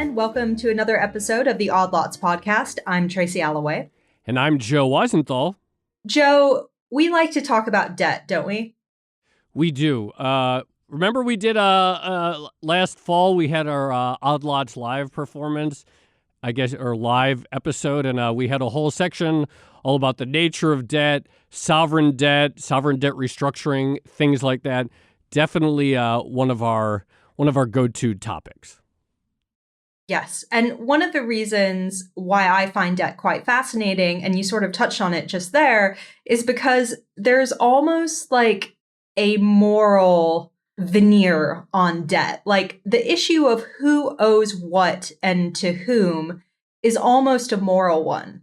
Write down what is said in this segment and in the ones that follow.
everyone. Welcome to another episode of the Odd Lots podcast. I'm Tracy Alloway. And I'm Joe Weisenthal. Joe, we like to talk about debt, don't we? We do. Remember we did last fall, we had our Odd Lots live performance, I guess, or live episode, and we had a whole section all about the nature of debt, sovereign debt restructuring, things like that. Definitely one of our go-to topics. Yes. And one of the reasons why I find debt quite fascinating, and you sort of touched on it just there, is because there's almost like a moral veneer on debt. Like the issue of who owes what and to whom is almost a moral one.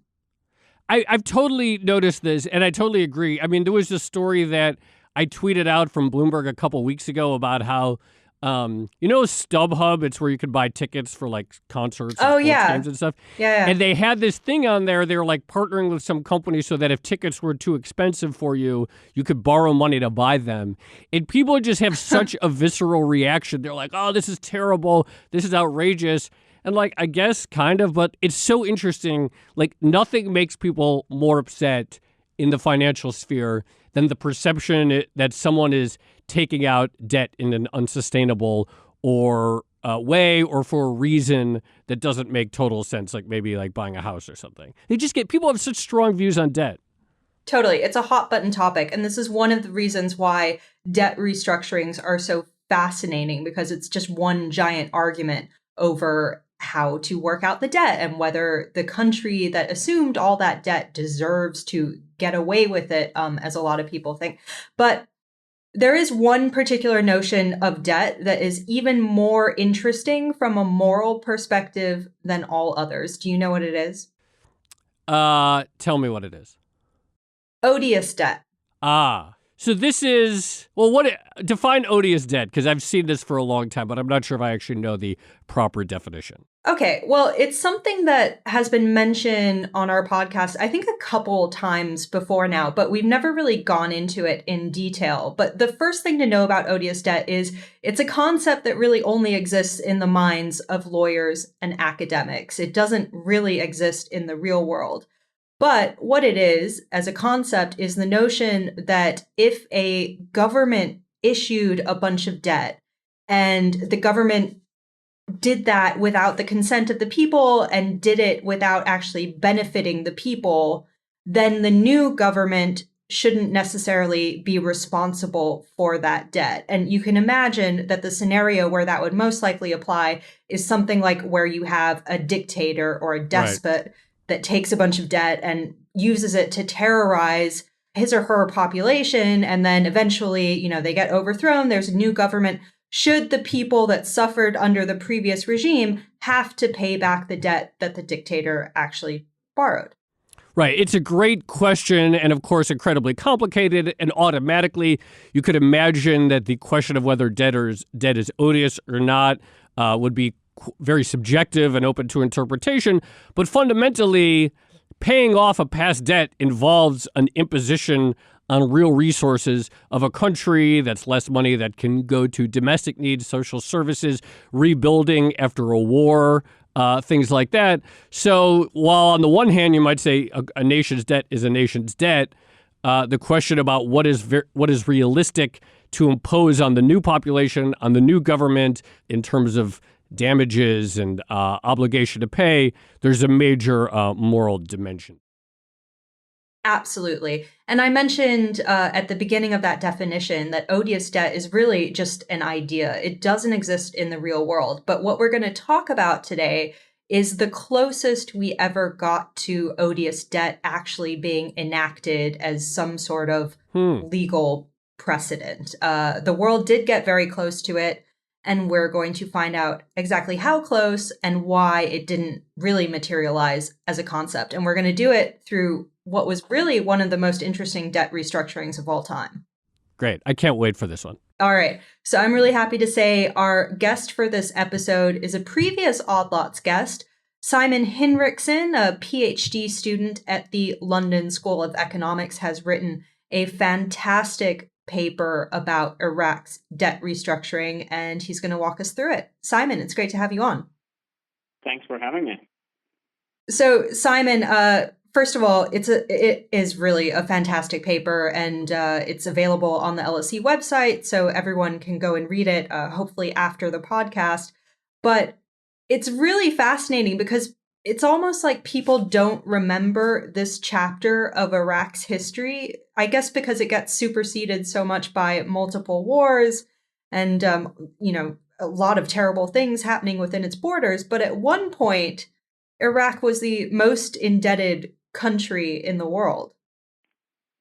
I've totally noticed this, and I totally agree. I mean, there was a story that I tweeted out from Bloomberg a couple weeks ago about how, StubHub, it's where you could buy tickets for like concerts and sports games and stuff. Yeah. And they had this thing on there. They were like partnering with some company so that if tickets were too expensive for you, you could borrow money to buy them. And people just have such a visceral reaction. They're like, oh, this is terrible. This is outrageous. And like, I guess kind of, but it's so interesting. Like nothing makes people more upset in the financial sphere than the perception that someone is taking out debt in an unsustainable or way or for a reason that doesn't make total sense, like maybe like buying a house or something. People have such strong views on debt. Totally. It's a hot button topic. And this is one of the reasons why debt restructurings are so fascinating, because it's just one giant argument over how to work out the debt and whether the country that assumed all that debt deserves to get away with it, as a lot of people think. But there is one particular notion of debt that is even more interesting from a moral perspective than all others. Do you know what it is? Tell me what it is. Odious debt. So this is, define odious debt, because I've seen this for a long time, but I'm not sure if I actually know the proper definition. Okay, well, it's something that has been mentioned on our podcast, I think a couple times before now, but we've never really gone into it in detail. But the first thing to know about odious debt is it's a concept that really only exists in the minds of lawyers and academics. It doesn't really exist in the real world. But what it is, as a concept, is the notion that if a government issued a bunch of debt and the government did that without the consent of the people and did it without actually benefiting the people, then the new government shouldn't necessarily be responsible for that debt. And you can imagine that the scenario where that would most likely apply is something like where you have a dictator or a despot that takes a bunch of debt and uses it to terrorize his or her population. And then eventually, they get overthrown. There's a new government. Should the people that suffered under the previous regime have to pay back the debt that the dictator actually borrowed? Right. It's a great question, and of course, incredibly complicated. And automatically, you could imagine that the question of whether debt is odious or not would be very subjective and open to interpretation. But fundamentally, paying off a past debt involves an imposition on real resources of a country. That's less money that can go to domestic needs, social services, rebuilding after a war, things like that. So while on the one hand, you might say a nation's debt is a nation's debt, the question about what is realistic to impose on the new population, on the new government in terms of damages and obligation to pay, there's a major moral dimension. Absolutely. And I mentioned at the beginning of that definition that odious debt is really just an idea. It doesn't exist in the real world. But what we're going to talk about today is the closest we ever got to odious debt actually being enacted as some sort of legal precedent. The world did get very close to it. And we're going to find out exactly how close and why it didn't really materialize as a concept. And we're going to do it through what was really one of the most interesting debt restructurings of all time. Great. I can't wait for this one. All right. So I'm really happy to say our guest for this episode is a previous Odd Lots guest, Simon Hinrichsen, a PhD student at the London School of Economics, has written a fantastic paper about Iraq's debt restructuring, and he's going to walk us through it. Simon, it's great to have you on. Thanks for having me. So, Simon, first of all, it is really a fantastic paper, and it's available on the LSE website, so everyone can go and read it, hopefully after the podcast. But it's really fascinating because it's almost like people don't remember this chapter of Iraq's history, I guess because it gets superseded so much by multiple wars and, a lot of terrible things happening within its borders. But at one point, Iraq was the most indebted country in the world.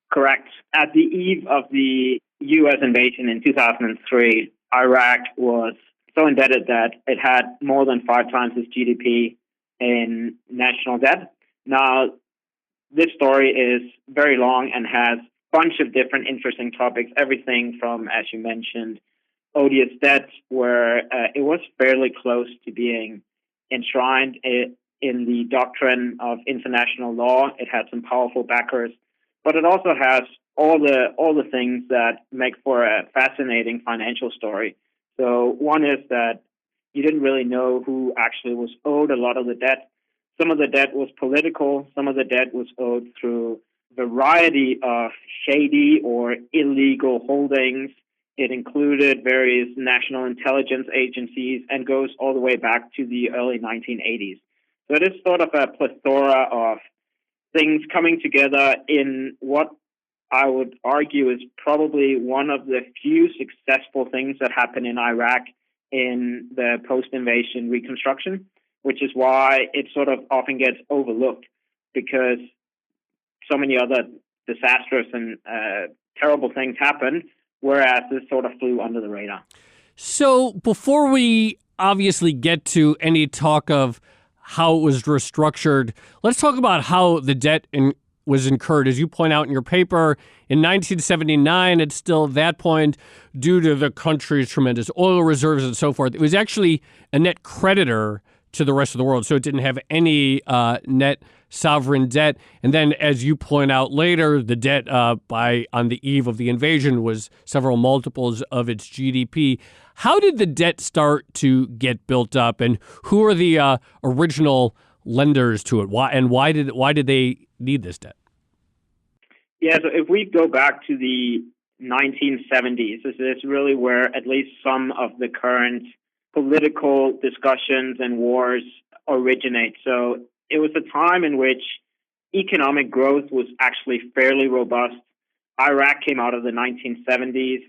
Correct. At the eve of the U.S. invasion in 2003, Iraq was so indebted that it had more than 5 times its GDP in national debt. Now, this story is very long and has a bunch of different interesting topics, everything from, as you mentioned, odious debt, where it was fairly close to being enshrined in the doctrine of international law. It had some powerful backers, but it also has all the things that make for a fascinating financial story. So one is that you didn't really know who actually was owed a lot of the debt. Some of the debt was political. Some of the debt was owed through a variety of shady or illegal holdings. It included various national intelligence agencies and goes all the way back to the early 1980s. So it is sort of a plethora of things coming together in what I would argue is probably one of the few successful things that happened in Iraq in the post-invasion reconstruction, which is why it sort of often gets overlooked because so many other disastrous and terrible things happened, whereas this sort of flew under the radar. So before we obviously get to any talk of how it was restructured, let's talk about how the debt was incurred. As you point out in your paper, in 1979, it's still at that point, due to the country's tremendous oil reserves and so forth, it was actually a net creditor to the rest of the world. So it didn't have any net sovereign debt. And then, as you point out later, the debt on the eve of the invasion was several multiples of its GDP. How did the debt start to get built up, and who are the original lenders to it? Why did they need this debt? Yeah, so if we go back to the 1970s, this is really where at least some of the current political discussions and wars originate. So it was a time in which economic growth was actually fairly robust. Iraq came out of the 1970s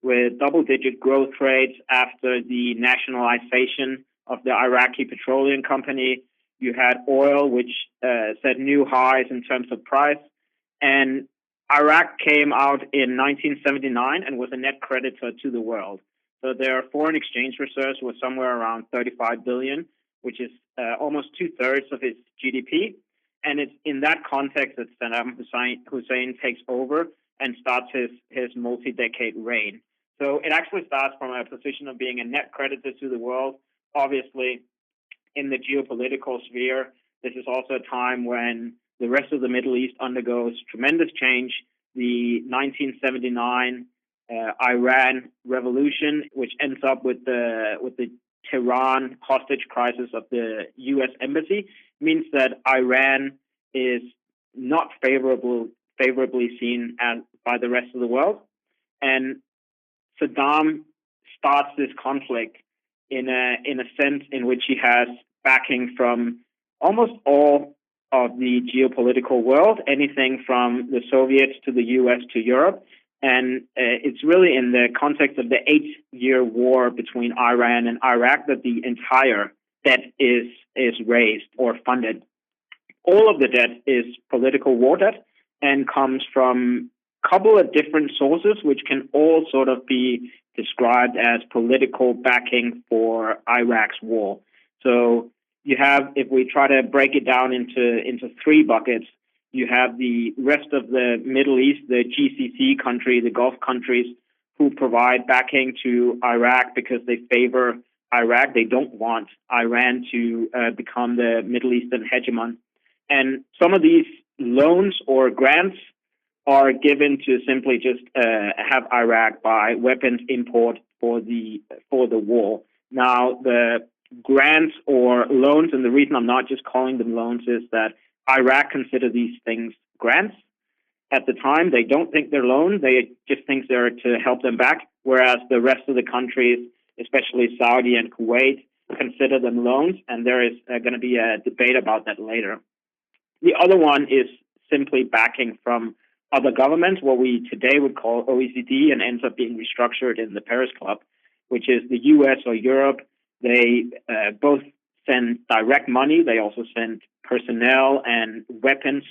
with double-digit growth rates after the nationalization of the Iraqi Petroleum Company. You had oil, which set new highs in terms of price. And Iraq came out in 1979 and was a net creditor to the world. So their foreign exchange reserves were somewhere around 35 billion, which is almost 2/3 of its GDP. And it's in that context that Saddam Hussein takes over and starts his multi-decade reign. So it actually starts from a position of being a net creditor to the world. Obviously, in the geopolitical sphere, this is also a time when the rest of the Middle East undergoes tremendous change. The 1979 Iran revolution, which ends up with the Tehran hostage crisis of the U.S. embassy, means that Iran is not favorably seen by the rest of the world. And Saddam starts this conflict in a sense in which he has backing from almost all of the geopolitical world, anything from the Soviets to the U.S. to Europe. And it's really in the context of the 8-year war between Iran and Iraq that the entire debt is raised or funded. All of the debt is political war debt and comes from a couple of different sources, which can all sort of be described as political backing for Iraq's war. So you have, if we try to break it down into 3 buckets, you have the rest of the Middle East, the GCC country, the Gulf countries, who provide backing to Iraq because they favor Iraq. They don't want Iran to become the Middle Eastern hegemon. And some of these loans or grants are given to simply just have Iraq buy weapons import for the war. Now, the grants or loans, and the reason I'm not just calling them loans is that Iraq consider these things grants. At the time, they don't think they're loans. They just think they're to help them back, whereas the rest of the countries, especially Saudi and Kuwait, consider them loans, and there is going to be a debate about that later. The other one is simply backing from other governments, what we today would call OECD, and ends up being restructured in the Paris Club, which is the US or Europe. They both send direct money. They also send personnel and weapons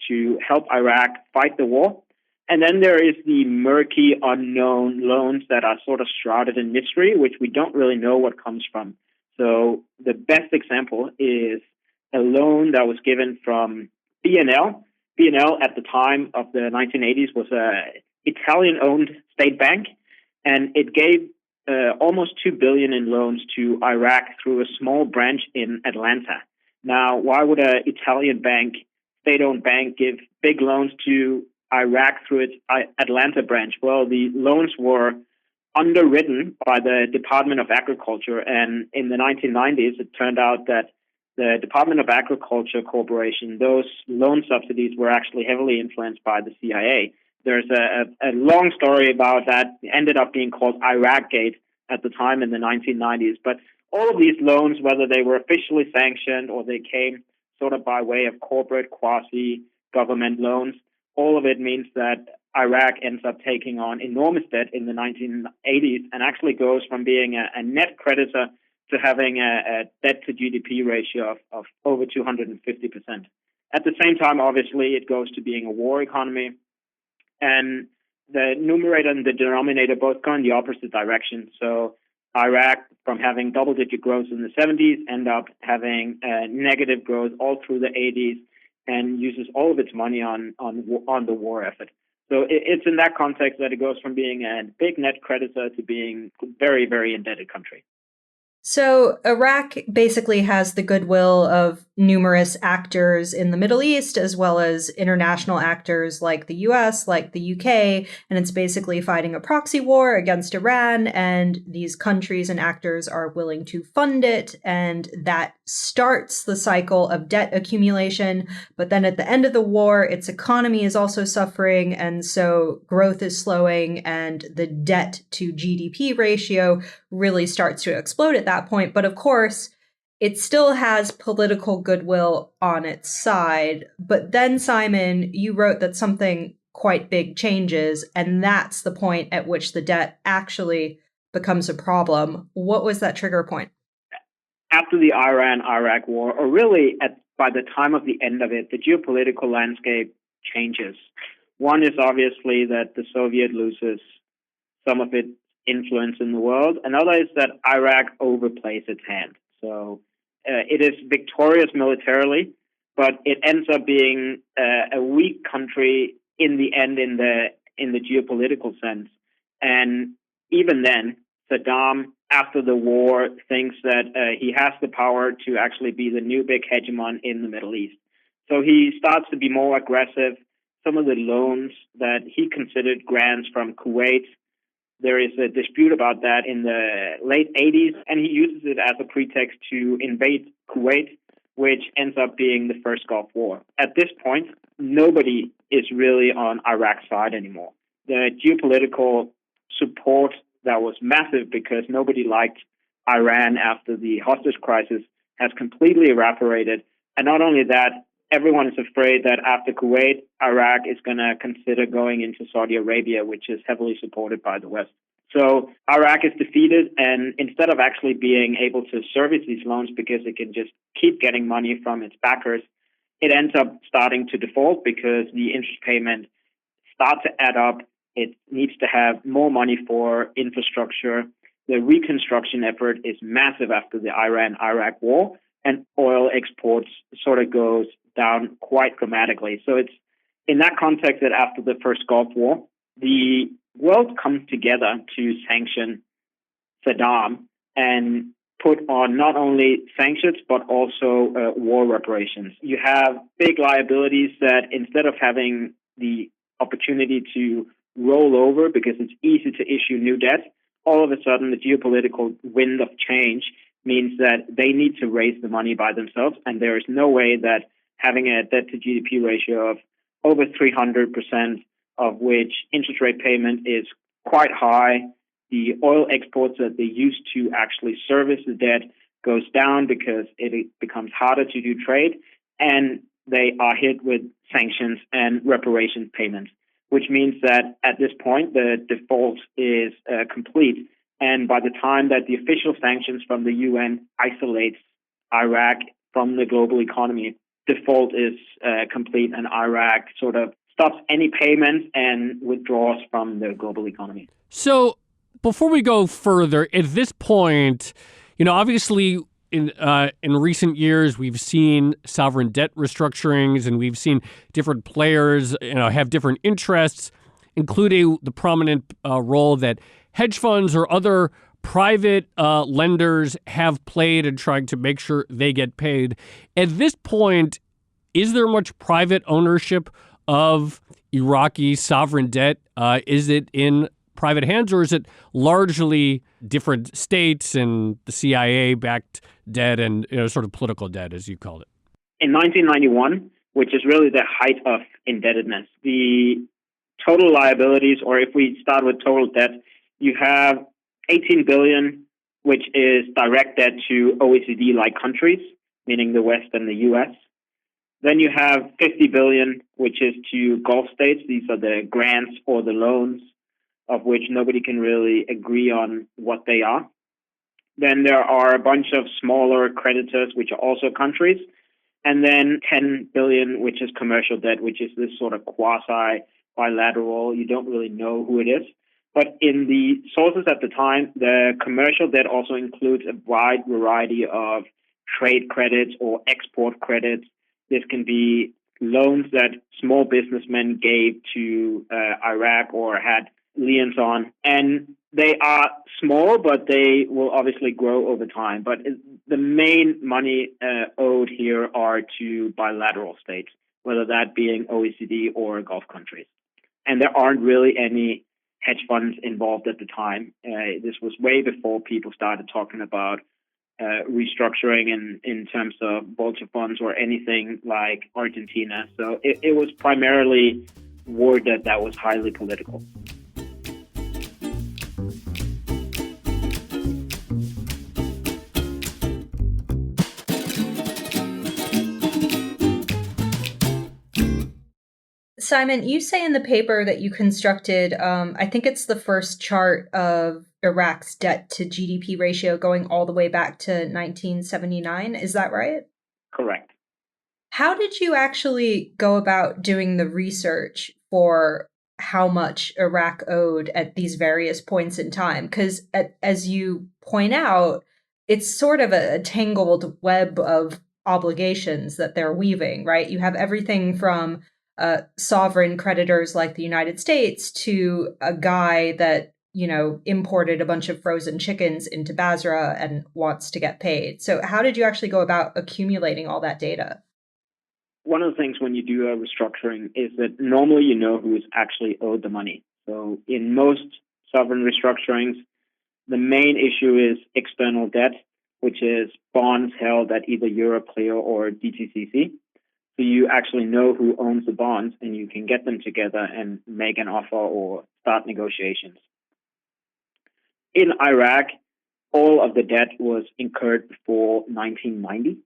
to help Iraq fight the war. And then there is the murky, unknown loans that are sort of shrouded in mystery, which we don't really know what comes from. So the best example is a loan that was given from BNL. BNL at the time of the 1980s was an Italian-owned state bank, and it gave almost $2 billion in loans to Iraq through a small branch in Atlanta. Now, why would an Italian bank, state-owned bank, give big loans to Iraq through its Atlanta branch? Well, the loans were underwritten by the Department of Agriculture, and in the 1990s, it turned out that the Department of Agriculture Corporation, those loan subsidies were actually heavily influenced by the CIA. There's a long story about that. It ended up being called Iraqgate at the time in the 1990s. But all of these loans, whether they were officially sanctioned or they came sort of by way of corporate quasi-government loans, all of it means that Iraq ends up taking on enormous debt in the 1980s and actually goes from being a net creditor to having a debt to GDP ratio of over 250%. At the same time, obviously, it goes to being a war economy. And the numerator and the denominator both go in the opposite direction. So Iraq, from having double-digit growth in the 70s, end up having negative growth all through the 80s and uses all of its money on the war effort. So it's in that context that it goes from being a big net creditor to being a very, very indebted country. So Iraq basically has the goodwill of numerous actors in the Middle East, as well as international actors like the US, like the UK, and it's basically fighting a proxy war against Iran, and these countries and actors are willing to fund it, and that starts the cycle of debt accumulation. But then at the end of the war, its economy is also suffering, and so growth is slowing, and the debt to GDP ratio really starts to explode at that point. But of course, it still has political goodwill on its side. But then, Simon, you wrote that something quite big changes, and that's the point at which the debt actually becomes a problem. What was that trigger point? After the Iran-Iraq war, or really by the time of the end of it, the geopolitical landscape changes. One is obviously that the Soviet loses some of its influence in the world. Another is that Iraq overplays its hand. So it is victorious militarily, but it ends up being a weak country in the end in the geopolitical sense. And even then, Saddam, after the war, thinks that he has the power to actually be the new big hegemon in the Middle East. So he starts to be more aggressive. Some of the loans that he considered grants from Kuwait, there is a dispute about that in the late 80s, and he uses it as a pretext to invade Kuwait, which ends up being the first Gulf War. At this point, nobody is really on Iraq's side anymore. The geopolitical support that was massive because nobody liked Iran after the hostage crisis has completely evaporated. And not only that, everyone is afraid that after Kuwait, Iraq is going to consider going into Saudi Arabia, which is heavily supported by the West. So Iraq is defeated, and instead of actually being able to service these loans because it can just keep getting money from its backers, it ends up starting to default because the interest payment starts to add up. It needs to have more money for infrastructure. The reconstruction effort is massive after the Iran-Iraq war, and oil exports sort of goes down quite dramatically. So it's in that context that after the first Gulf War, the world comes together to sanction Saddam and put on not only sanctions, but also war reparations. You have big liabilities that instead of having the opportunity to roll over because it's easy to issue new debt, all of a sudden the geopolitical wind of change means that they need to raise the money by themselves, and there is no way that having a debt to GDP ratio of over 300%, of which interest rate payment is quite high, the oil exports that they use to actually service the debt goes down because it becomes harder to do trade, and they are hit with sanctions and reparations payments, which means that at this point, the default is complete. And by the time that the official sanctions from the UN isolates Iraq from the global economy, default is complete, and Iraq sort of stops any payments and withdraws from the global economy. So before we go further, at this point, obviously in recent years, we've seen sovereign debt restructurings, and we've seen different players, have different interests, including the prominent role that hedge funds or other private lenders have played in trying to make sure they get paid. At this point, is there much private ownership of Iraqi sovereign debt? Is it in private hands, or is it largely different states and the CIA-backed debt and sort of political debt, as you called it? In 1991, which is really the height of indebtedness, the total liabilities, or if we start with total debt, you have 18 billion, which is direct debt to OECD-like countries, meaning the West and the US. Then you have 50 billion, which is to Gulf states. These are the grants or the loans, of which nobody can really agree on what they are. Then there are a bunch of smaller creditors, which are also countries. And then 10 billion, which is commercial debt, which is this sort of quasi-bilateral. You don't really know who it is. But in the sources at the time, the commercial debt also includes a wide variety of trade credits or export credits. This can be loans that small businessmen gave to Iraq or had liens on. And they are small, but they will obviously grow over time. But the main money owed here are to bilateral states, whether that being OECD or Gulf countries. And there aren't really any hedge funds involved at the time. This was way before people started talking about restructuring in terms of vulture funds or anything like Argentina. So it was primarily worded that was highly political. Simon, you say in the paper that you constructed, I think it's the first chart of Iraq's debt to GDP ratio going all the way back to 1979. Is that right? Correct. How did you actually go about doing the research for how much Iraq owed at these various points in time? Because as you point out, it's sort of a tangled web of obligations that they're weaving, right? You have everything from sovereign creditors like the United States to a guy that, imported a bunch of frozen chickens into Basra and wants to get paid. So how did you actually go about accumulating all that data? One of the things when you do a restructuring is that normally you know who is actually owed the money. So in most sovereign restructurings, the main issue is external debt, which is bonds held at either Euroclear or DTCC. So you actually know who owns the bonds, and you can get them together and make an offer or start negotiations. In Iraq, all of the debt was incurred before 1990,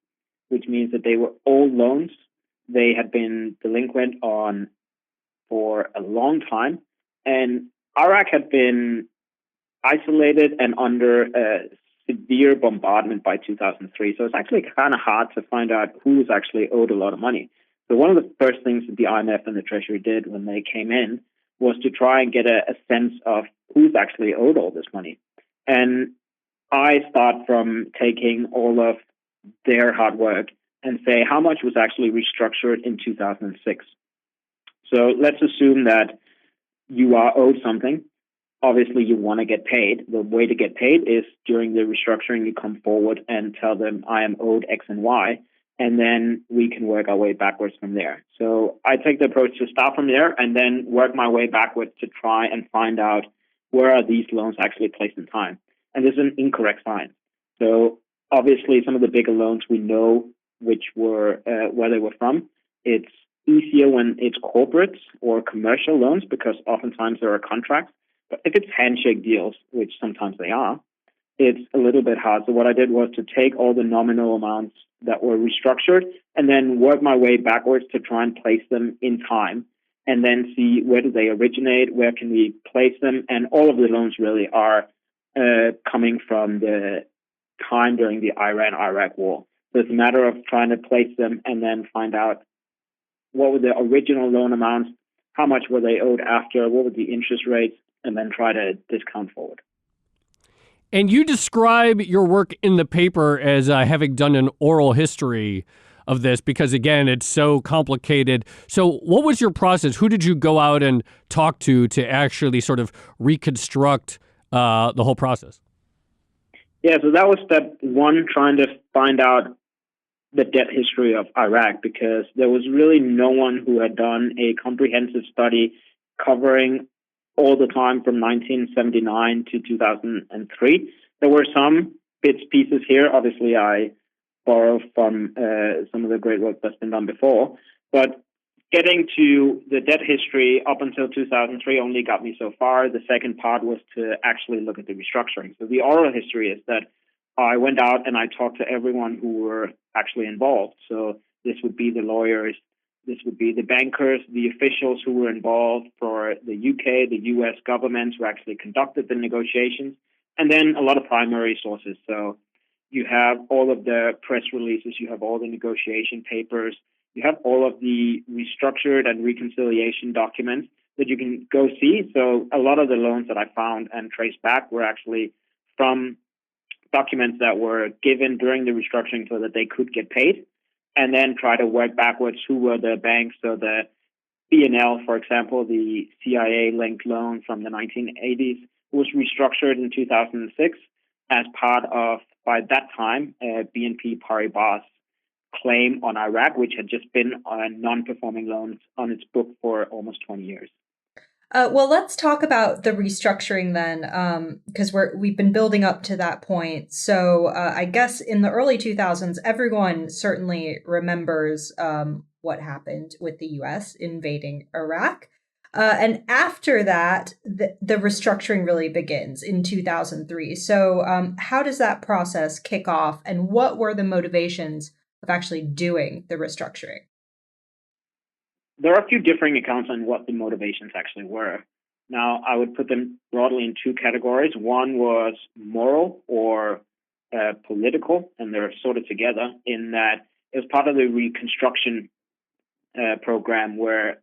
which means that they were old loans. They had been delinquent on for a long time, and Iraq had been isolated and under severe bombardment by 2003. So it's actually kind of hard to find out who's actually owed a lot of money. So one of the first things that the IMF and the Treasury did when they came in was to try and get a sense of who's actually owed all this money. And I start from taking all of their hard work and say how much was actually restructured in 2006. So let's assume that you are owed something. Obviously, you want to get paid. The way to get paid is during the restructuring, you come forward and tell them, I am owed X and Y, and then we can work our way backwards from there. So I take the approach to start from there and then work my way backwards to try and find out where are these loans actually placed in time. And this is an incorrect science. So obviously some of the bigger loans we know which were where they were from. It's easier when it's corporates or commercial loans because oftentimes there are contracts. But if it's handshake deals, which sometimes they are, it's a little bit hard. So what I did was to take all the nominal amounts that were restructured and then work my way backwards to try and place them in time and then see where do they originate, where can we place them. And all of the loans really are coming from the time during the Iran-Iraq war. So it's a matter of trying to place them and then find out what were the original loan amounts, how much were they owed after, what were the interest rates, and then try to discount forward. And you describe your work in the paper as having done an oral history of this because, again, it's so complicated. So what was your process? Who did you go out and talk to actually sort of reconstruct the whole process? Yeah, so that was step one, trying to find out the debt history of Iraq, because there was really no one who had done a comprehensive study covering all the time from 1979 to 2003. There were some bits, pieces here. Obviously, I borrow from some of the great work that's been done before. But getting to the debt history up until 2003 only got me so far. The second part was to actually look at the restructuring. So the oral history is that I went out and I talked to everyone who were actually involved. So this would be the lawyers, this would be the bankers, the officials who were involved for the UK, the US governments who actually conducted the negotiations, and then a lot of primary sources. So you have all of the press releases, you have all the negotiation papers, you have all of the restructured and reconciliation documents that you can go see. So a lot of the loans that I found and traced back were actually from documents that were given during the restructuring so that they could get paid, and then try to work backwards who were the banks. So the B&L, for example, the CIA-linked loan from the 1980s, was restructured in 2006 as part of, by that time, BNP Paribas claim on Iraq, which had just been on non-performing loans on its book for almost 20 years. Well, let's talk about the restructuring then, because we've been building up to that point. So I guess in the early 2000s, everyone certainly remembers what happened with the U.S. invading Iraq. And after that, the restructuring really begins in 2003. So how does that process kick off, and what were the motivations of actually doing the restructuring? There are a few differing accounts on what the motivations actually were. Now, I would put them broadly in two categories. One was moral or political, and they're sort of together in that it was part of the reconstruction program where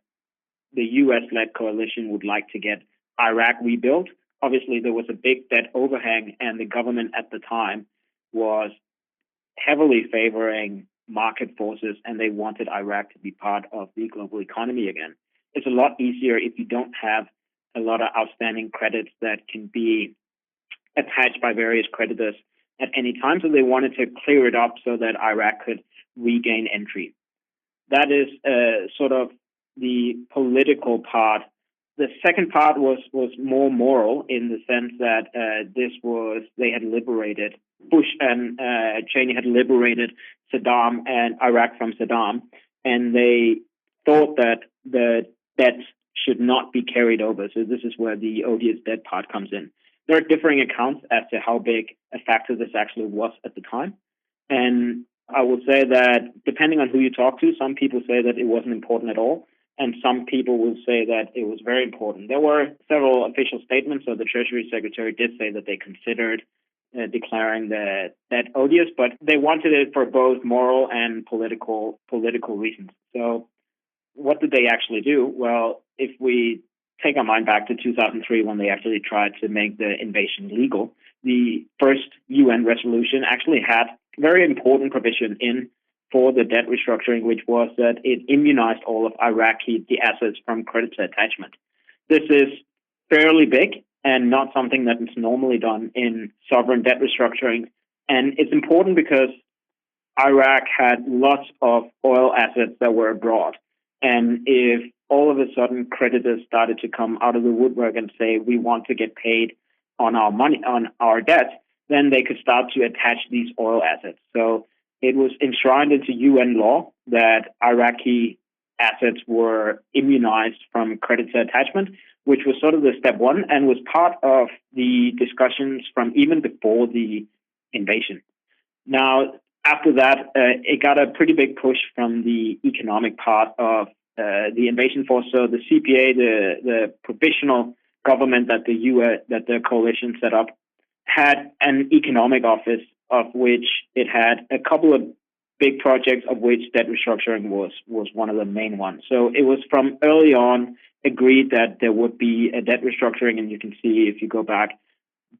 the U.S.-led coalition would like to get Iraq rebuilt. Obviously, there was a big debt overhang, and the government at the time was heavily favoring market forces, and they wanted Iraq to be part of the global economy again. It's a lot easier if you don't have a lot of outstanding credits that can be attached by various creditors at any time. So they wanted to clear it up so that Iraq could regain entry. That is sort of the political part. The second part was more moral in the sense that they had liberated, Bush and Cheney had liberated Saddam and Iraq from Saddam, and they thought that the debt should not be carried over. So this is where the odious debt part comes in. There are differing accounts as to how big a factor this actually was at the time. And I will say that depending on who you talk to, some people say that it wasn't important at all, and some people will say that it was very important. There were several official statements, so the Treasury Secretary did say that they considered declaring that odious, but they wanted it for both moral and political reasons. So what did they actually do? Well, if we take our mind back to 2003 when they actually tried to make the invasion legal, the first UN resolution actually had very important provision in for the debt restructuring, which was that it immunized all of the assets from creditor attachment. This is fairly big and not something that is normally done in sovereign debt restructuring. And it's important because Iraq had lots of oil assets that were abroad. And if all of a sudden creditors started to come out of the woodwork and say, we want to get paid on our money, on our debt, then they could start to attach these oil assets. So it was enshrined into UN law that Iraqi assets were immunized from creditor attachment, which was sort of the step one and was part of the discussions from even before the invasion. Now, after that, it got a pretty big push from the economic part of the invasion force. So the CPA, the provisional government that the coalition set up, had an economic office of which it had a couple of big projects, of which debt restructuring was one of the main ones. So it was from early on agreed that there would be a debt restructuring, and you can see if you go back,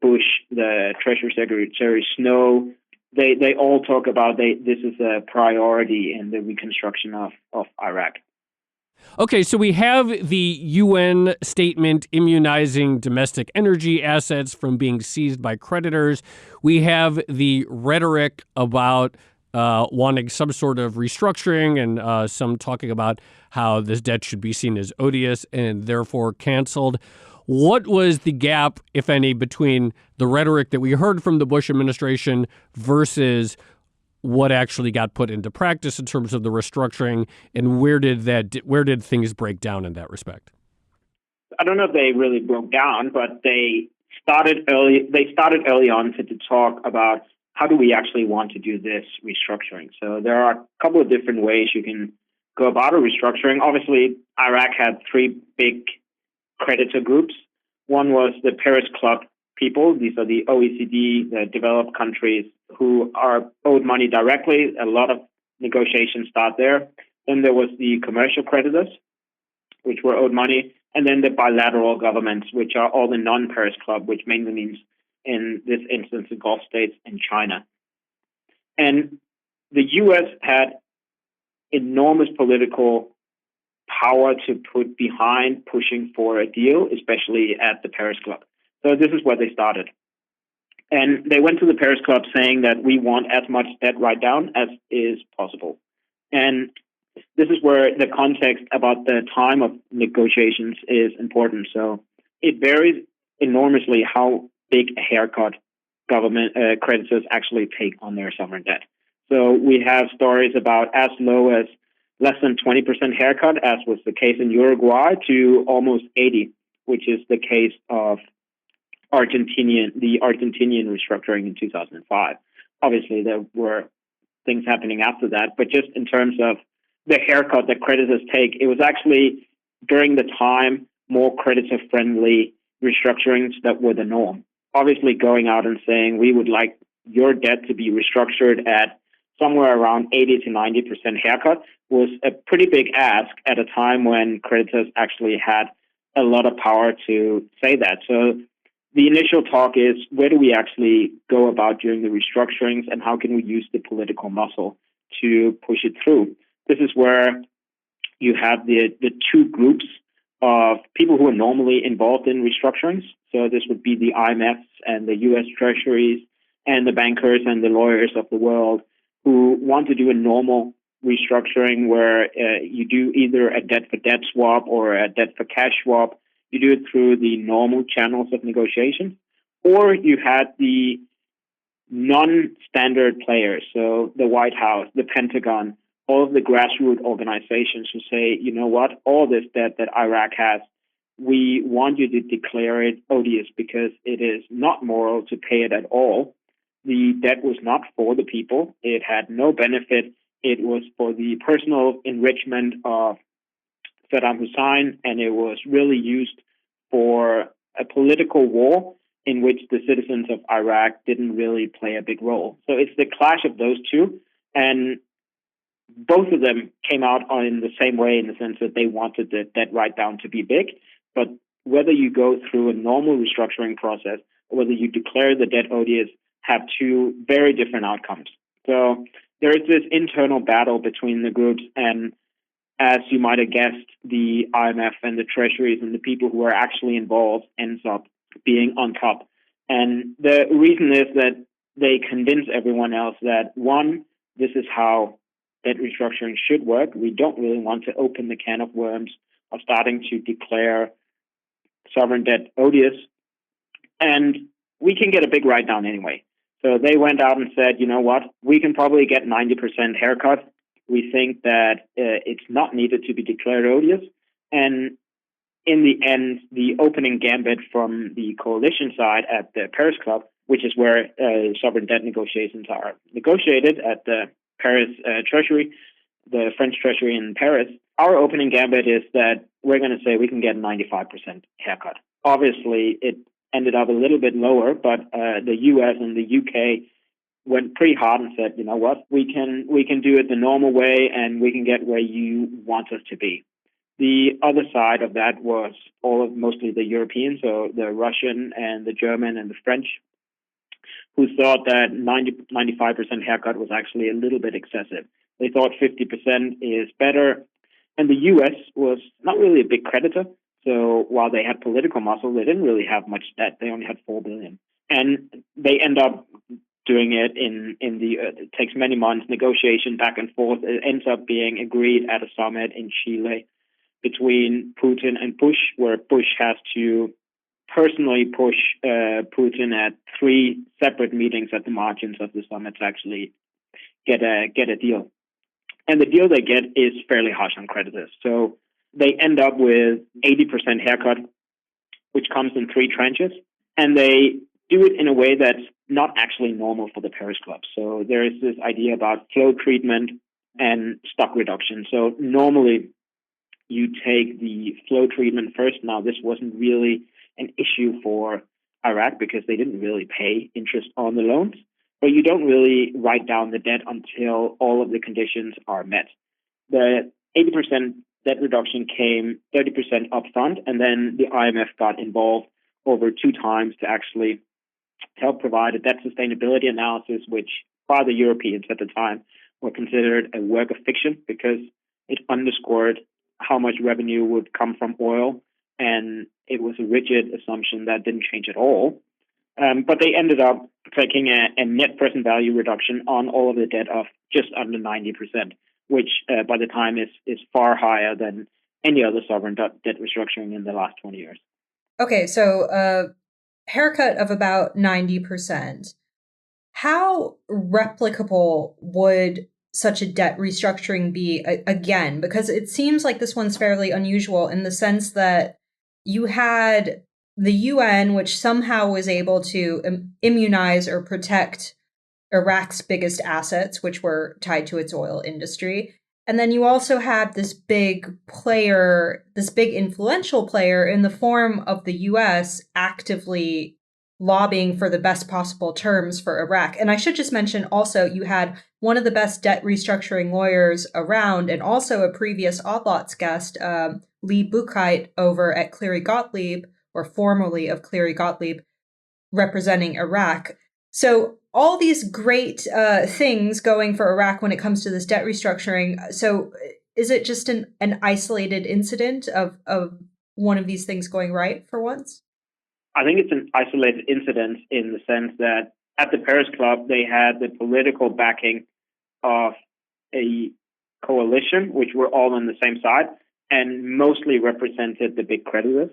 Bush, the Treasury Secretary, Snow, they all talk about this is a priority in the reconstruction of Iraq. Okay, so we have the UN statement immunizing domestic energy assets from being seized by creditors. We have the rhetoric about wanting some sort of restructuring and some talking about how this debt should be seen as odious and therefore canceled. What was the gap, if any, between the rhetoric that we heard from the Bush administration versus what actually got put into practice in terms of the restructuring, and where did things break down in that respect? I don't know if they really broke down, but they started early. They started early on to talk about how do we actually want to do this restructuring. So there are a couple of different ways you can go about a restructuring. Obviously, Iraq had three big creditor groups. One was the Paris Club people. These are the OECD, the developed countries who are owed money directly. A lot of negotiations start there. Then there was the commercial creditors, which were owed money. And then the bilateral governments, which are all the non-Paris Club, which mainly means, in this instance, the Gulf states and China. And the U.S. had enormous political power to put behind pushing for a deal, especially at the Paris Club. So this is where they started. And they went to the Paris Club saying that we want as much debt write-down as is possible. And this is where the context about the time of negotiations is important. So it varies enormously how big a haircut government creditors actually take on their sovereign debt. So we have stories about as low as less than 20% haircut, as was the case in Uruguay, to almost 80%, which is the case of the Argentinian restructuring in 2005. Obviously, there were things happening after that, but just in terms of the haircut that creditors take, it was actually during the time more creditor-friendly restructurings that were the norm. Obviously, going out and saying we would like your debt to be restructured at somewhere around 80 to 90% haircut was a pretty big ask at a time when creditors actually had a lot of power to say that. So the initial talk is, where do we actually go about during the restructurings, and how can we use the political muscle to push it through? This is where you have the two groups of people who are normally involved in restructurings. So this would be the IMFs and the U.S. Treasuries and the bankers and the lawyers of the world who want to do a normal restructuring where you do either a debt-for-debt swap or a debt-for-cash swap. You do it through the normal channels of negotiation. Or you had the non-standard players, so the White House, the Pentagon, all of the grassroots organizations who say, you know what, all this debt that Iraq has, we want you to declare it odious because it is not moral to pay it at all. The debt was not for the people. It had no benefit. It was for the personal enrichment of Saddam Hussein, and it was really used for a political war in which the citizens of Iraq didn't really play a big role. So it's the clash of those two, and both of them came out in the same way in the sense that they wanted the debt write-down to be big, but whether you go through a normal restructuring process or whether you declare the debt odious have two very different outcomes. So there is this internal battle between the groups, and as you might have guessed, the IMF and the treasuries and the people who are actually involved ends up being on top. And the reason is that they convince everyone else that, one, this is how debt restructuring should work. We don't really want to open the can of worms of starting to declare sovereign debt odious. And we can get a big write-down anyway. So they went out and said, you know what, we can probably get 90% haircut. We think that it's not needed to be declared odious. And in the end, the opening gambit from the coalition side at the Paris Club, which is where sovereign debt negotiations are negotiated at the Paris Treasury, the French Treasury in Paris, our opening gambit is that we're going to say we can get 95% haircut. Obviously, it ended up a little bit lower, but the US and the UK went pretty hard and said, you know what, we can do it the normal way and we can get where you want us to be. The other side of that was mostly the Europeans, so the Russian and the German and the French, who thought that 95% haircut was actually a little bit excessive. They thought 50% is better. And the US was not really a big creditor. So while they had political muscle, they didn't really have much debt. They only had $4 billion. And they end up doing it it takes many months, negotiation back and forth. It ends up being agreed at a summit in Chile between Putin and Bush, where Bush has to personally push Putin at 3 separate meetings at the margins of the summit to actually get a deal. And the deal they get is fairly harsh on creditors. So they end up with 80% haircut, which comes in 3 tranches. And they do it in a way that's not actually normal for the Paris Club. So there is this idea about flow treatment and stock reduction. So normally you take the flow treatment first. Now, this wasn't really an issue for Iraq because they didn't really pay interest on the loans. But you don't really write down the debt until all of the conditions are met. The 80% debt reduction came 30% upfront, and then the IMF got involved over 2 times to actually help provide a debt sustainability analysis, which by the Europeans at the time were considered a work of fiction because it underscored how much revenue would come from oil, and it was a rigid assumption that didn't change at all. But they ended up taking a net present value reduction on all of the debt of just under 90%, which by the time is far higher than any other sovereign debt restructuring in the last 20 years. Okay, so a haircut of about 90%. How replicable would such a debt restructuring be again? Because it seems like this one's fairly unusual in the sense that you had the UN, which somehow was able to immunize or protect Iraq's biggest assets, which were tied to its oil industry. And then you also had this big player, this big influential player in the form of the US actively lobbying for the best possible terms for Iraq. And I should just mention also, you had one of the best debt restructuring lawyers around and also a previous Odd Lots guest, Lee Buchheit over at Cleary Gottlieb, or formerly of Cleary Gottlieb, representing Iraq. So all these great things going for Iraq when it comes to this debt restructuring. So is it just an isolated incident of one of these things going right for once? I think it's an isolated incident in the sense that at the Paris Club, they had the political backing of a coalition, which were all on the same side and mostly represented the big creditors.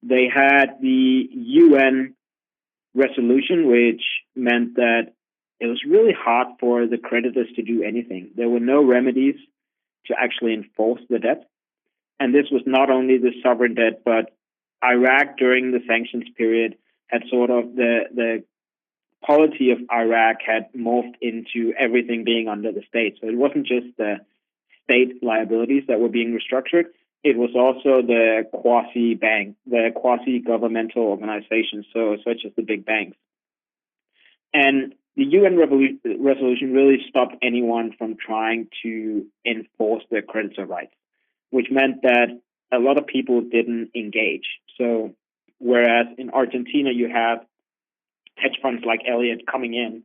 They had the UN resolution, which meant that it was really hard for the creditors to do anything. There were no remedies to actually enforce the debt. And this was not only the sovereign debt, but Iraq during the sanctions period had sort of the polity of Iraq had morphed into everything being under the state. So it wasn't just the state liabilities that were being restructured. It was also the quasi-bank, the quasi-governmental organizations, such as the big banks. And the UN resolution really stopped anyone from trying to enforce their creditor rights, which meant that a lot of people didn't engage. So whereas in Argentina, you have hedge funds like Elliott coming in,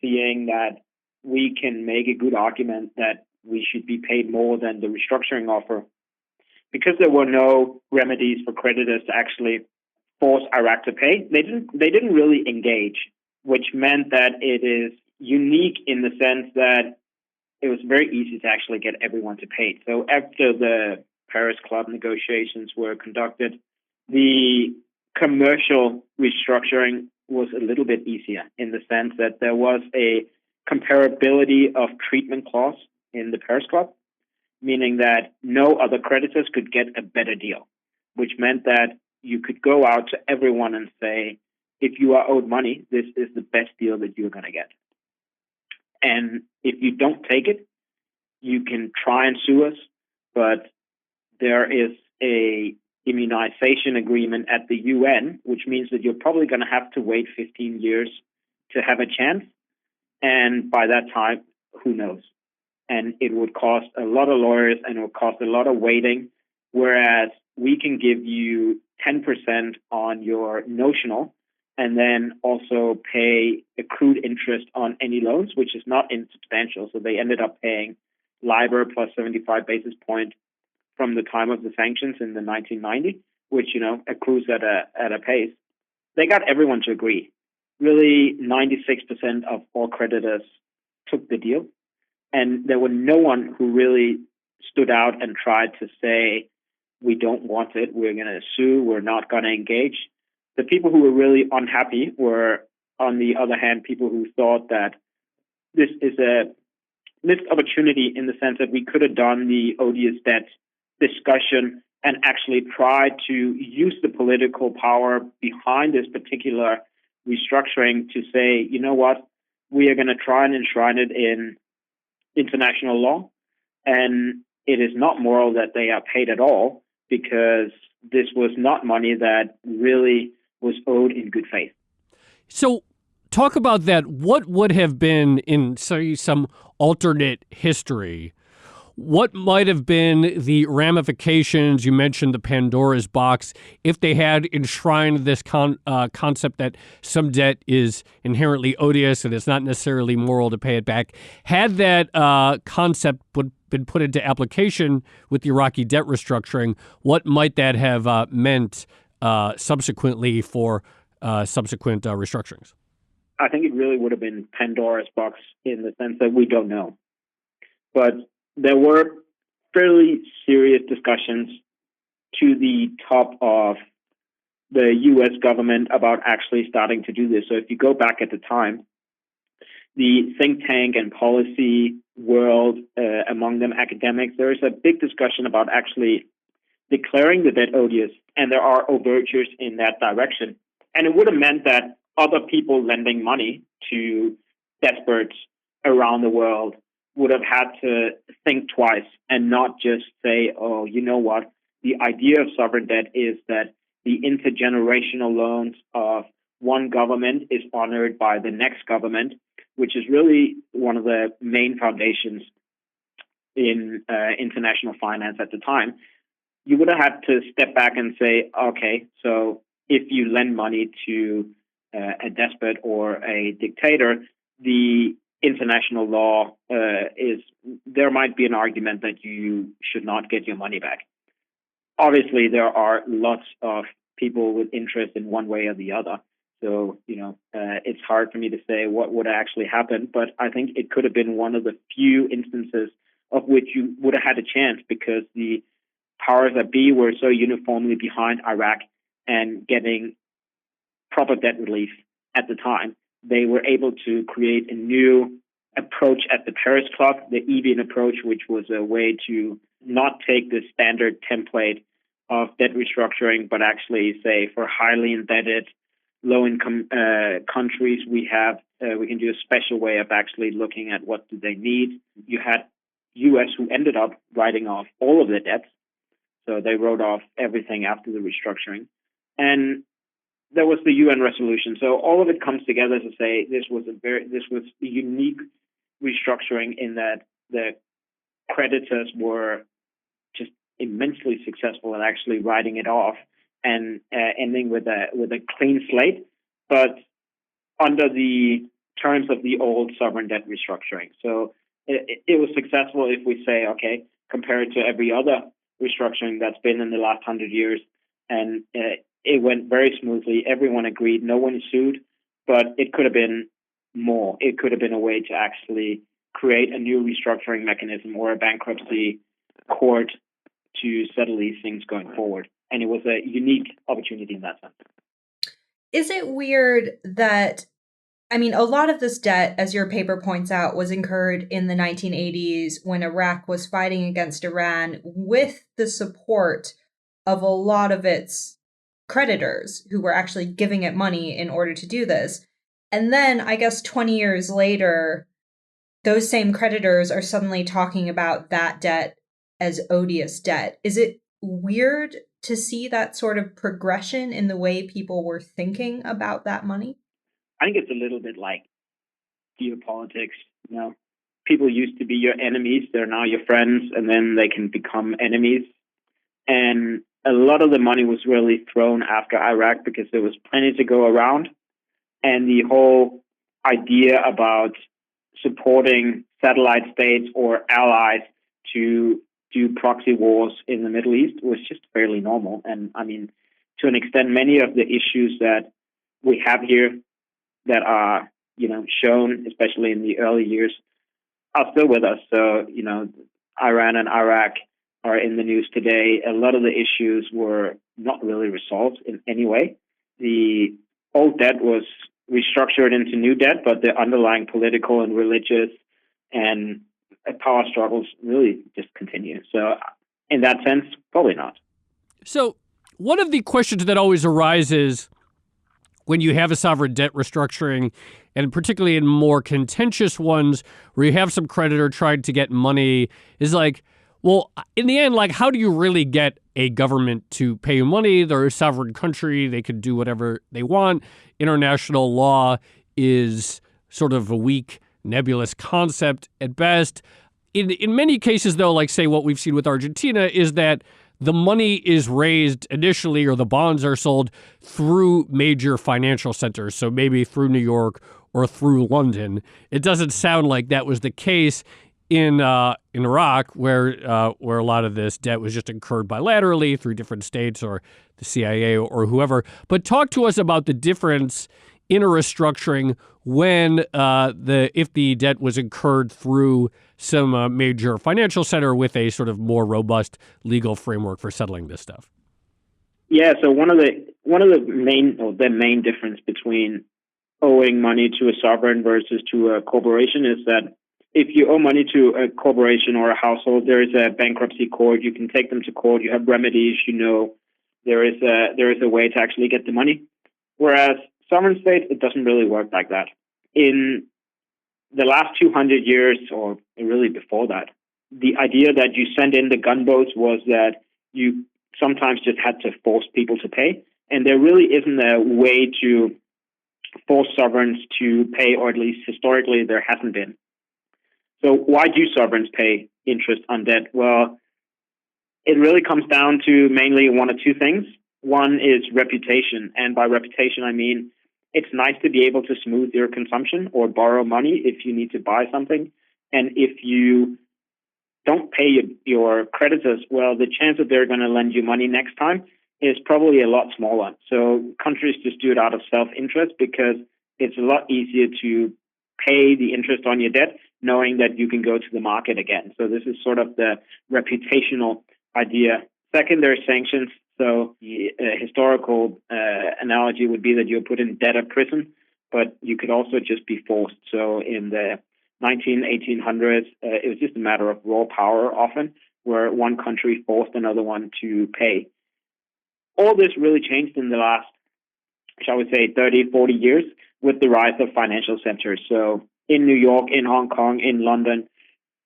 seeing that we can make a good argument that we should be paid more than the restructuring offer, because there were no remedies for creditors to actually force Iraq to pay, they didn't really engage, which meant that it is unique in the sense that it was very easy to actually get everyone to pay. So after the Paris Club negotiations were conducted, the commercial restructuring was a little bit easier in the sense that there was a comparability of treatment clause in the Paris Club, meaning that no other creditors could get a better deal, which meant that you could go out to everyone and say, if you are owed money, this is the best deal that you're going to get. And if you don't take it, you can try and sue us, but there is a immunization agreement at the UN, which means that you're probably going to have to wait 15 years to have a chance. And by that time, who knows? And it would cost a lot of lawyers and it would cost a lot of waiting, whereas we can give you 10% on your notional and then also pay accrued interest on any loans, which is not insubstantial. So they ended up paying LIBOR plus 75 basis points from the time of the sanctions in the 1990, which, accrues at a pace. They got everyone to agree. Really, 96% of all creditors took the deal. And there were no one who really stood out and tried to say, we don't want it, we're going to sue, we're not going to engage. The people who were really unhappy were, on the other hand, people who thought that this is a missed opportunity in the sense that we could have done the odious debt discussion and actually tried to use the political power behind this particular restructuring to say, you know what, we are going to try and enshrine it in international law. And it is not moral that they are paid at all because this was not money that really was owed in good faith. So talk about that. What would have been in, say, some alternate history? What might have been the ramifications? You mentioned the Pandora's box. If they had enshrined this concept that some debt is inherently odious and it's not necessarily moral to pay it back, had that concept been put into application with the Iraqi debt restructuring, what might that have meant subsequently for subsequent restructurings? I think it really would have been Pandora's box in the sense that we don't know. But there were fairly serious discussions to the top of the U.S. government about actually starting to do this. So if you go back at the time, the think tank and policy world, among them academics, there is a big discussion about actually declaring the debt odious, and there are overtures in that direction. And it would have meant that other people lending money to desperates around the world would have had to think twice and not just say, oh, you know what, the idea of sovereign debt is that the intergenerational loans of one government is honored by the next government, which is really one of the main foundations in international finance at the time. You would have had to step back and say, okay, so if you lend money to a despot or a dictator, the international law there might be an argument that you should not get your money back. Obviously, there are lots of people with interest in one way or the other. So, it's hard for me to say what would actually happen, but I think it could have been one of the few instances of which you would have had a chance because the powers that be were so uniformly behind Iraq and getting proper debt relief at the time. They were able to create a new approach at the Paris Club, the Evian approach, which was a way to not take the standard template of debt restructuring, but actually say for highly indebted, low-income countries, we can do a special way of actually looking at what do they need. You had U.S. who ended up writing off all of their debts, so they wrote off everything after the restructuring, and there was the UN resolution. So all of it comes together to say this was a unique restructuring in that the creditors were just immensely successful in actually writing it off and ending with a clean slate, but under the terms of the old sovereign debt restructuring. So it was successful if we say, okay, compared to every other restructuring that's been in the last 100 years, and it went very smoothly. Everyone agreed. No one sued, but it could have been more. It could have been a way to actually create a new restructuring mechanism or a bankruptcy court to settle these things going forward. And it was a unique opportunity in that sense. Is it weird that, I mean, a lot of this debt, as your paper points out, was incurred in the 1980s when Iraq was fighting against Iran with the support of a lot of its creditors who were actually giving it money in order to do this. And then I guess 20 years later, those same creditors are suddenly talking about that debt as odious debt. Is it weird to see that sort of progression in the way people were thinking about that money? I think it's a little bit like geopolitics. You know, people used to be your enemies; they're now your friends, and then they can become enemies. And a lot of the money was really thrown after Iraq because there was plenty to go around, and the whole idea about supporting satellite states or allies to do proxy wars in the Middle East was just fairly normal. And I mean, to an extent, many of the issues that we have here that are, shown, especially in the early years, are still with us. So, Iran and Iraq are in the news today. A lot of the issues were not really resolved in any way. The old debt was restructured into new debt, but the underlying political and religious and power struggles really just continue. So in that sense, probably not. So one of the questions that always arises when you have a sovereign debt restructuring, and particularly in more contentious ones where you have some creditor trying to get money, is like, well, in the end, like, how do you really get a government to pay you money? They're a sovereign country. They can do whatever they want. International law is sort of a weak, nebulous concept at best. In many cases, though, like, say, what we've seen with Argentina is that the money is raised initially, or the bonds are sold through major financial centers. So maybe through New York or through London. It doesn't sound like that was the case in Iraq, where a lot of this debt was just incurred bilaterally through different states or the CIA or whoever. But talk to us about the difference in a restructuring when if the debt was incurred through some major financial center with a sort of more robust legal framework for settling this stuff. Yeah. So one of the main difference between owing money to a sovereign versus to a corporation is that if you owe money to a corporation or a household, there is a bankruptcy court. You can take them to court. You have remedies. There is a way to actually get the money. Whereas sovereign states, it doesn't really work like that. In the last 200 years, or really before that, the idea that you send in the gunboats was that you sometimes just had to force people to pay. And there really isn't a way to force sovereigns to pay, or at least historically there hasn't been. So why do sovereigns pay interest on debt? Well, it really comes down to mainly one or two things. One is reputation. And by reputation, I mean, it's nice to be able to smooth your consumption or borrow money if you need to buy something. And if you don't pay your creditors, well, the chance that they're going to lend you money next time is probably a lot smaller. So countries just do it out of self-interest because it's a lot easier to pay the interest on your debt knowing that you can go to the market again. So this is sort of the reputational idea. Second, there are sanctions. So the historical analogy would be that you're put in debtor prison, but you could also just be forced. So in the 1800s, it was just a matter of raw power often, where one country forced another one to pay. All this really changed in the last, shall we say, 30, 40 years with the rise of financial centers. So in New York, in Hong Kong, in London,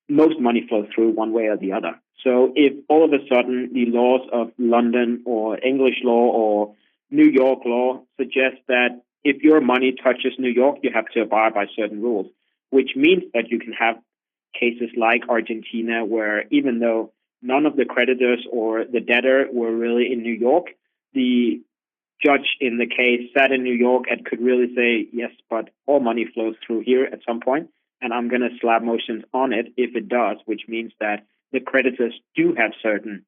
most money flows through one way or the other. So if all of a sudden the laws of London or English law or New York law suggest that if your money touches New York, you have to abide by certain rules, which means that you can have cases like Argentina, where even though none of the creditors or the debtor were really in New York, the judge in the case sat in New York and could really say, yes, but all money flows through here at some point, and I'm going to slap motions on it if it does, which means that the creditors do have certain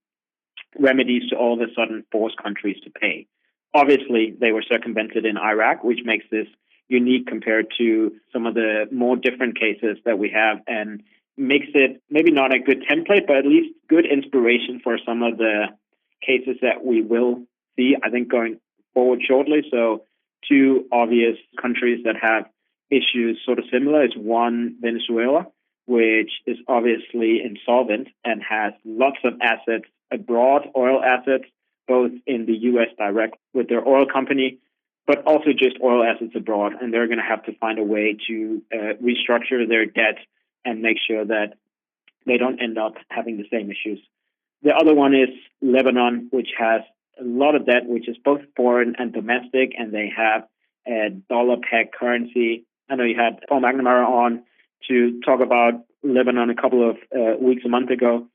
remedies to all of a sudden force countries to pay. Obviously, they were circumvented in Iraq, which makes this unique compared to some of the more different cases that we have, and makes it maybe not a good template, but at least good inspiration for some of the cases that we will see, I think, going forward shortly. So two obvious countries that have issues sort of similar is one, Venezuela, which is obviously insolvent and has lots of assets abroad, oil assets, both in the U.S. direct with their oil company, but also just oil assets abroad. And they're going to have to find a way to restructure their debt and make sure that they don't end up having the same issues. The other one is Lebanon, which has a lot of debt, which is both foreign and domestic, and they have a dollar-pegged currency. I know you had Paul McNamara on to talk about Lebanon a couple of weeks, a month ago,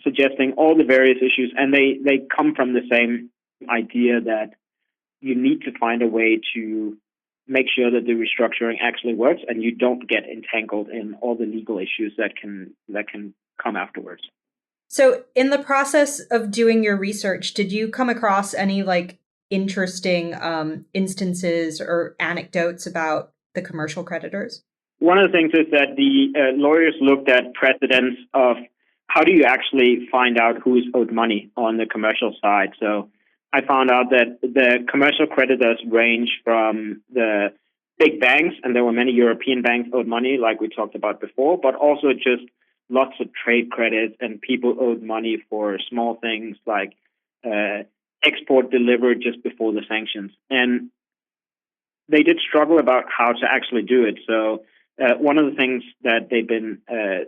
suggesting all the various issues, and they come from the same idea that you need to find a way to make sure that the restructuring actually works and you don't get entangled in all the legal issues that can come afterwards. So in the process of doing your research, did you come across any interesting instances or anecdotes about the commercial creditors? One of the things is that the lawyers looked at precedents of how do you actually find out who's owed money on the commercial side. So I found out that the commercial creditors range from the big banks, and there were many European banks owed money, like we talked about before, but also just lots of trade credits, and people owed money for small things like export delivered just before the sanctions. And they did struggle about how to actually do it. So one of the things that they've been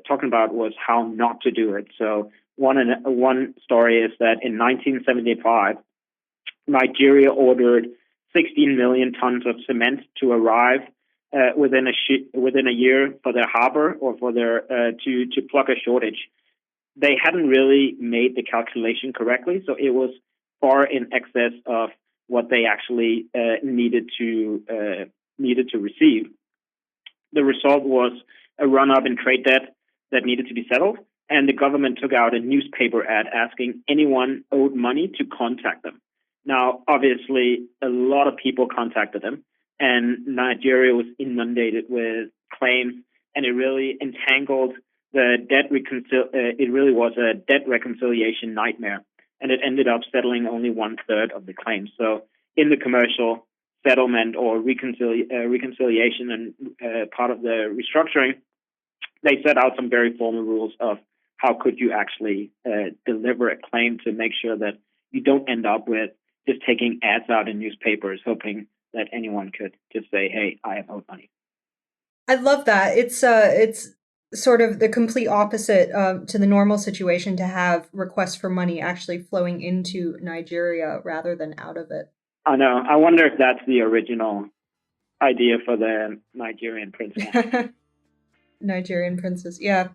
talking about was how not to do it. So one story is that in 1975, Nigeria ordered 16 million tons of cement to arrive within a year for their harbor or for their to plug a shortage. They hadn't really made the calculation correctly, so it was far in excess of what they actually needed to receive. The result was a run-up in trade debt that needed to be settled, and the government took out a newspaper ad asking anyone owed money to contact them. Now, obviously, a lot of people contacted them, and Nigeria was inundated with claims, and it really entangled the debt. It really was a debt reconciliation nightmare, and it ended up settling only 1/3 of the claims. So, in the commercial settlement or reconciliation and part of the restructuring, they set out some very formal rules of how could you actually deliver a claim to make sure that you don't end up with just taking ads out in newspapers, hoping that anyone could just say, hey, I have owed money. I love that. It's sort of the complete opposite to the normal situation to have requests for money actually flowing into Nigeria rather than out of it. I know. I wonder if that's the original idea for the Nigerian princess. Nigerian princess, yeah.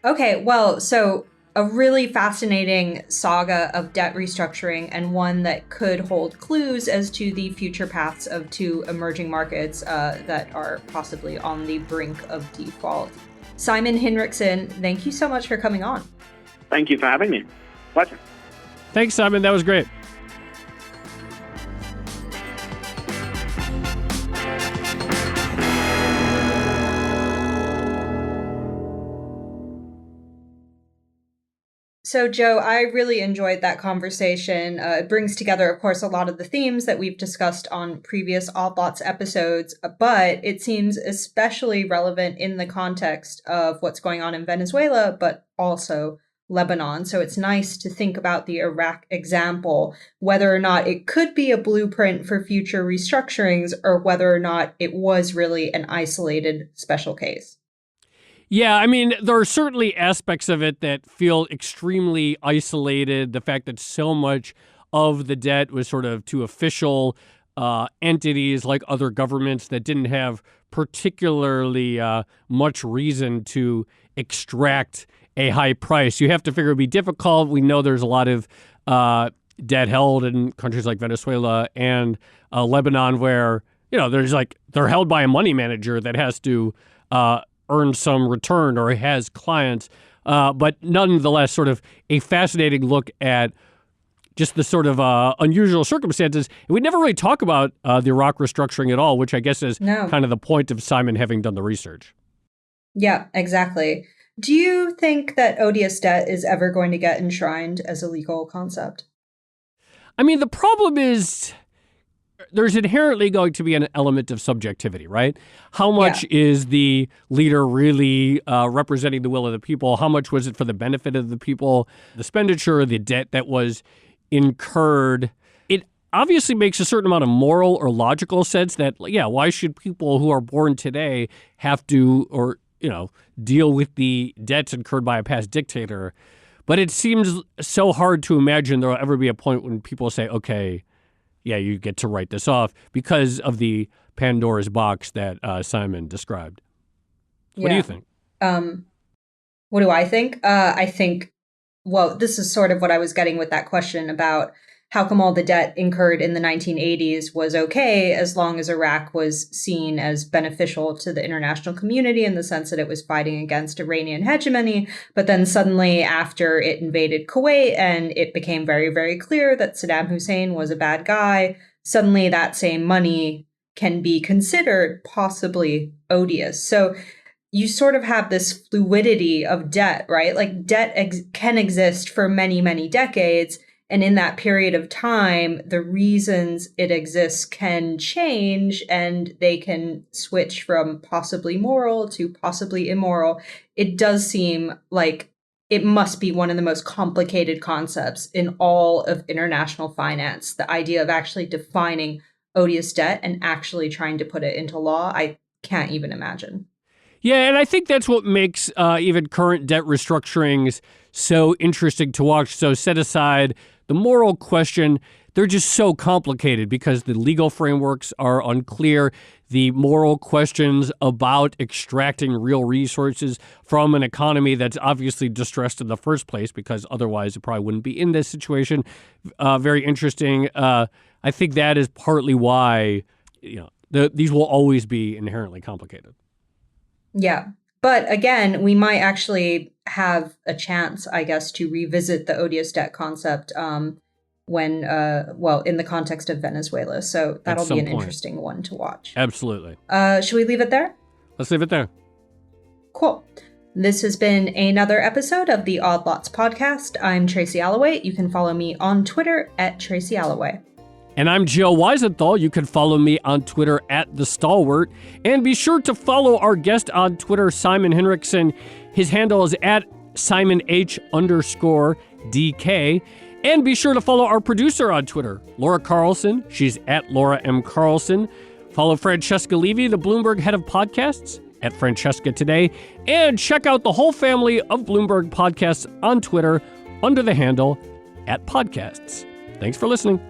Okay, well, so a really fascinating saga of debt restructuring, and one that could hold clues as to the future paths of two emerging markets that are possibly on the brink of default. Simon Hinrichsen, thank you so much for coming on. Thank you for having me. Pleasure. Thanks, Simon. That was great. So, Joe, I really enjoyed that conversation. It brings together, of course, a lot of the themes that we've discussed on previous Odd Lots episodes, but it seems especially relevant in the context of what's going on in Venezuela, but also Lebanon. So it's nice to think about the Iraq example, whether or not it could be a blueprint for future restructurings or whether or not it was really an isolated special case. Yeah, I mean, there are certainly aspects of it that feel extremely isolated. The fact that so much of the debt was sort of to official entities like other governments that didn't have particularly much reason to extract a high price. You have to figure it would be difficult. We know there's a lot of debt held in countries like Venezuela and Lebanon where, they're held by a money manager that has to earn some return or has clients, but nonetheless sort of a fascinating look at just the sort of unusual circumstances. And we never really talk about the Iraq restructuring at all, which I guess is kind of the point of Simon having done the research. Yeah, exactly. Do you think that odious debt is ever going to get enshrined as a legal concept? I mean, the problem is there's inherently going to be an element of subjectivity, right? How much is the leader really representing the will of the people? How much was it for the benefit of the people? The expenditure, the debt that was incurred. It obviously makes a certain amount of moral or logical sense that, why should people who are born today have to, or, deal with the debts incurred by a past dictator? But it seems so hard to imagine there will ever be a point when people say, okay, you get to write this off because of the Pandora's box that Simon described. What do you think? What do I think? I think, this is sort of what I was getting with that question about how come all the debt incurred in the 1980s was okay as long as Iraq was seen as beneficial to the international community in the sense that it was fighting against Iranian hegemony. But then suddenly after it invaded Kuwait and it became very, very clear that Saddam Hussein was a bad guy, suddenly that same money can be considered possibly odious. So you sort of have this fluidity of debt, right? Like debt can exist for many, many decades. And in that period of time, the reasons it exists can change and they can switch from possibly moral to possibly immoral. It does seem like it must be one of the most complicated concepts in all of international finance. The idea of actually defining odious debt and actually trying to put it into law, I can't even imagine. Yeah, and I think that's what makes even current debt restructurings so interesting to watch. So set aside the moral question, they're just so complicated because the legal frameworks are unclear. The moral questions about extracting real resources from an economy that's obviously distressed in the first place, because otherwise it probably wouldn't be in this situation. Very interesting. I think that is partly why these will always be inherently complicated. Yeah. But again, we might actually have a chance, I guess, to revisit the odious debt concept when, in the context of Venezuela. So that'll be an interesting one to watch. Absolutely. Should we leave it there? Let's leave it there. Cool. This has been another episode of the Odd Lots podcast. I'm Tracy Alloway. You can follow me on Twitter at Tracy Alloway. And I'm Joe Weisenthal. You can follow me on Twitter at The Stalwart. And be sure to follow our guest on Twitter, Simon Hinrichsen. His handle is at SimonH_DK. And be sure to follow our producer on Twitter, Laura Carlson. She's at Laura M. Carlson. Follow Francesca Levy, the Bloomberg head of podcasts, at Francesca Today. And check out the whole family of Bloomberg podcasts on Twitter under the handle @podcasts. Thanks for listening.